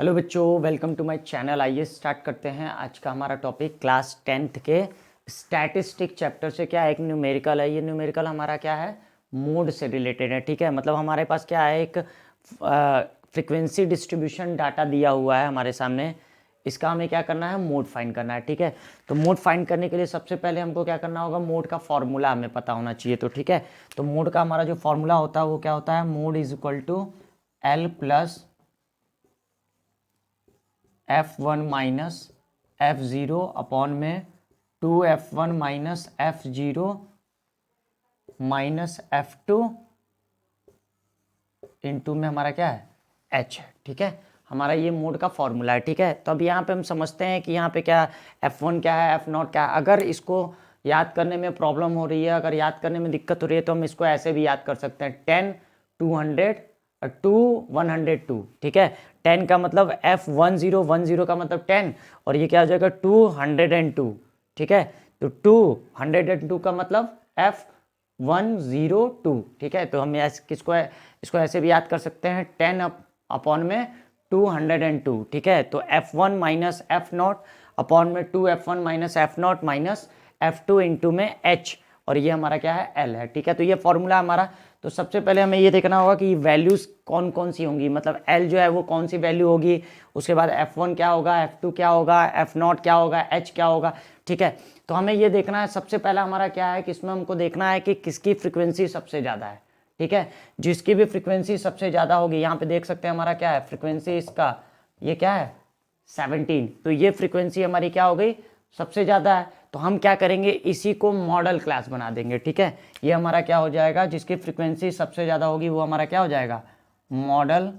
Hello बच्चों, welcome to my channel. आइए start करते हैं आज का हमारा टॉपिक क्लास 10th के स्टैटिस्टिक चैप्टर से। क्या है, एक न्यूमेरिकल है। ये न्यूमेरिकल हमारा क्या है, मोड से रिलेटेड है। ठीक है, मतलब हमारे पास क्या है, एक फ्रिक्वेंसी डिस्ट्रीब्यूशन डाटा दिया हुआ है हमारे सामने। इसका हमें क्या करना है, मोड फाइंड करना है। ठीक है, तो मोड फाइंड करने के लिए सबसे पहले हमको क्या करना होगा, मोड का फॉर्मूला हमें पता होना चाहिए। तो ठीक है, तो मोड का हमारा जो फॉर्मूला होता है वो क्या होता है, mode is equal to L plus F1 minus F0 upon में 2F1 minus F0 minus F2 into में हमारा क्या है, H है। ठीक है, हमारा ये मोड का फॉर्मूला है। ठीक है, तो अब यहाँ पे हम समझते हैं कि यहाँ पे क्या F1 क्या है, F0 क्या है। अगर इसको याद करने में प्रॉब्लम हो रही है, अगर याद करने में दिक्कत हो रही है, तो हम इसको ऐसे भी याद कर सकते हैं 10 200 2 102। ठीक है, 10 का मतलब F1010 का मतलब 10, और ये क्या हो जाएगा 202। ठीक है, तो 202 का मतलब F102। ठीक है, तो हम इसको ऐसे भी याद कर सकते हैं 10 अपॉन में 202। ठीक है, तो F1 माइनस F0 अपॉन में 2F1 minus F0 minus F2 into में H, और ये हमारा क्या है, L है। ठीक है, तो ये फॉर्मूला हमारा। तो सबसे पहले हमें ये देखना होगा कि वैल्यूज कौन कौन सी होंगी, मतलब L जो है वो कौन सी वैल्यू होगी, उसके बाद F1 क्या होगा, F2 क्या होगा, F0 क्या होगा, H क्या होगा। ठीक है, तो हमें ये देखना है सबसे पहला हमारा क्या है कि इसमें हमको देखना है कि किसकी फ्रिक्वेंसी सबसे ज़्यादा है। ठीक है, जिसकी भी फ्रिक्वेंसी सबसे ज़्यादा होगी, यहाँ पे देख सकते हैं हमारा क्या है फ्रिक्वेंसी, इसका ये क्या है 17। तो ये फ्रिक्वेंसी हमारी क्या हो गई, सबसे ज़्यादा है। तो हम क्या करेंगे, इसी को मॉडल क्लास बना देंगे। ठीक है, ये हमारा क्या हो जाएगा, जिसकी फ्रिक्वेंसी सबसे ज़्यादा होगी वो हमारा क्या हो जाएगा, मॉडल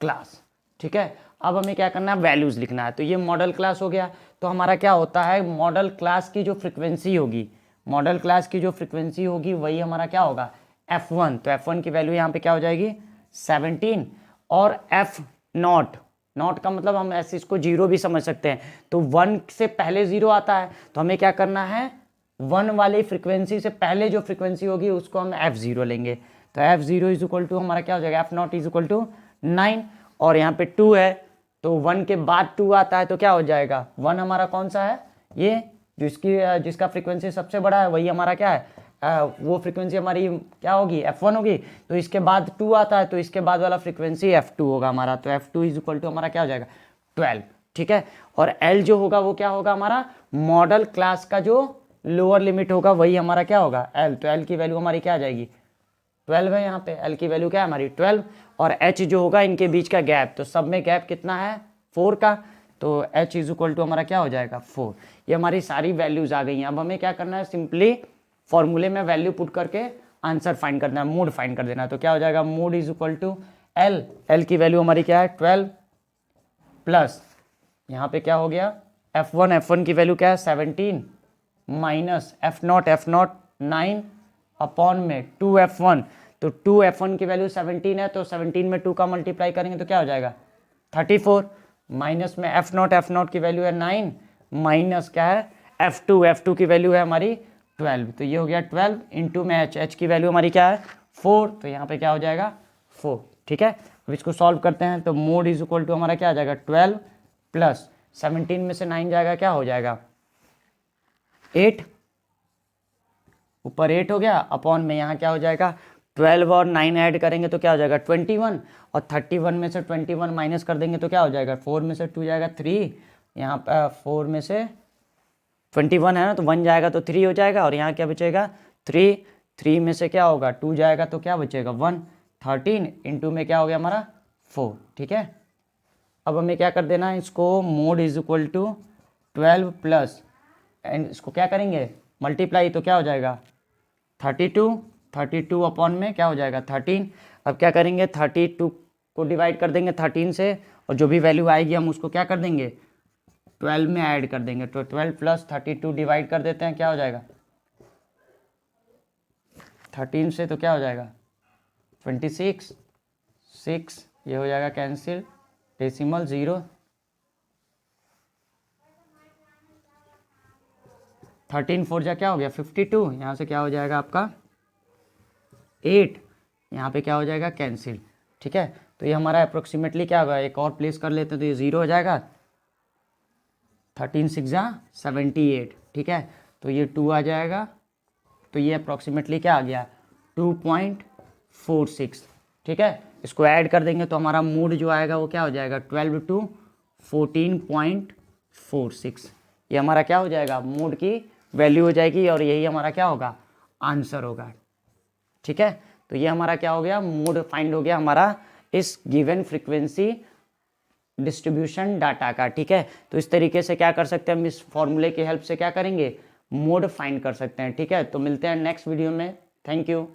क्लास। ठीक है, अब हमें क्या करना है, वैल्यूज़ लिखना है। तो ये मॉडल क्लास हो गया। तो हमारा क्या होता है, मॉडल क्लास की जो फ्रिक्वेंसी होगी, मॉडल क्लास की जो फ्रिक्वेंसी होगी वही हमारा क्या होगा, F1। तो F1 की वैल्यू यहाँ पे क्या हो जाएगी 17, और F0 नॉट का मतलब हम ऐसे इसको जीरो भी समझ सकते हैं। तो 1 से पहले जीरो आता है, तो हमें क्या करना है, 1 वाली फ्रिक्वेंसी से पहले जो फ्रिक्वेंसी होगी उसको हम F0 लेंगे। तो F0 इज इक्वल टू हमारा क्या हो जाएगा, F0 इज इक्वल टू 9, और यहाँ पे 2 है, तो 1 के बाद 2 आता है तो क्या हो जाएगा, 1 हमारा कौन सा है, ये जिसका फ्रिक्वेंसी सबसे बड़ा है वही हमारा क्या है, वो फ्रिक्वेंसी हमारी क्या होगी, F1 होगी। तो इसके बाद 2 आता है, तो इसके बाद वाला फ्रिक्वेंसी F2 होगा हमारा। तो F2 इज इक्वल टू हमारा क्या हो जाएगा 12। ठीक है, और L जो होगा वो क्या होगा, हमारा मॉडल क्लास का जो लोअर लिमिट होगा वही हमारा क्या होगा, L। तो L की वैल्यू हमारी क्या आ जाएगी, 12 है। यहाँ पे L की वैल्यू क्या है हमारी 12, और H जो होगा इनके बीच का गैप, तो सब में गैप कितना है 4 का, तो H इज इक्वल टू हमारा क्या हो जाएगा 4। ये हमारी सारी वैल्यूज आ गई हैं। अब हमें क्या करना है, सिंपली फॉर्मूले में वैल्यू पुट करके आंसर फाइंड करना है, मोड फाइंड कर देना है। तो क्या हो जाएगा, mode is equal to L की वैल्यू हमारी क्या है 12, प्लस यहाँ पे क्या हो गया F1 की वैल्यू क्या है 17, माइनस F0 9 अपॉन में 2F1। तो 2F1 की वैल्यू 17 है, तो 17 में 2 का मल्टीप्लाई करेंगे तो क्या हो जाएगा 34, माइनस में F0 की वैल्यू है 9, माइनस क्या है F2 की वैल्यू है हमारी 12। तो ये हो गया 12 इंटू में H की वैल्यू हमारी क्या है 4, तो यहाँ पे क्या हो जाएगा 4। ठीक है, अब इसको सॉल्व करते हैं। तो मोड इज इक्वल टू हमारा क्या आ जाएगा 12 प्लस 17 में से 9 जाएगा, क्या हो जाएगा 8, ऊपर 8 हो गया, अपॉन में यहाँ क्या हो जाएगा 12 और 9 ऐड करेंगे तो क्या हो जाएगा 21, और 31 में से 21 माइनस कर देंगे तो क्या हो जाएगा 4 में से 2 जाएगा 3, यहाँ पर 4 में से 21 है ना, तो 1 जाएगा तो 3 हो जाएगा, और यहाँ क्या बचेगा 3 में से क्या होगा 2 जाएगा तो क्या बचेगा 1, 13 इंटू में क्या हो गया हमारा 4। ठीक है, अब हमें क्या कर देना है, इसको mode is equal to 12 plus, and इसको क्या करेंगे मल्टीप्लाई, तो क्या हो जाएगा 32 अपॉन में क्या हो जाएगा 13। अब क्या करेंगे 32 को डिवाइड कर देंगे 13 से, और जो भी वैल्यू आएगी हम उसको क्या कर देंगे 12 में ऐड कर देंगे। तो 12 प्लस 32 डिवाइड कर देते हैं, क्या हो जाएगा 13 से, तो क्या हो जाएगा 26, 6 ये हो जाएगा कैंसिल, डेसिमल 0, 13 4 जा क्या हो गया 52, यहाँ से क्या हो जाएगा आपका 8, यहाँ पे क्या हो जाएगा कैंसिल। ठीक है, तो ये हमारा अप्रोक्सीमेटली क्या होगा, एक और प्लेस कर लेते हैं तो ये 0 हो जाएगा, 13 6 78, ठीक है। तो ये 2 आ जाएगा, तो ये अप्रोक्सीमेटली क्या आ गया 2.46, ठीक है। इसको ऐड कर देंगे तो हमारा मोड जो आएगा वो क्या हो जाएगा 12 to 14.46, ये हमारा क्या हो जाएगा मोड की वैल्यू हो जाएगी और यही हमारा क्या होगा आंसर होगा, ठीक है। तो ये हमारा क्या हो गया मोड फाइंड हो गया हमारा इस गिवन फ्रीक्वेंसी डिस्ट्रीब्यूशन डाटा का, ठीक है। तो इस तरीके से क्या कर सकते हैं हम, इस फॉर्मूले की हेल्प से क्या करेंगे मोड फाइंड कर सकते हैं, ठीक है। तो मिलते हैं नेक्स्ट वीडियो में, थैंक यू।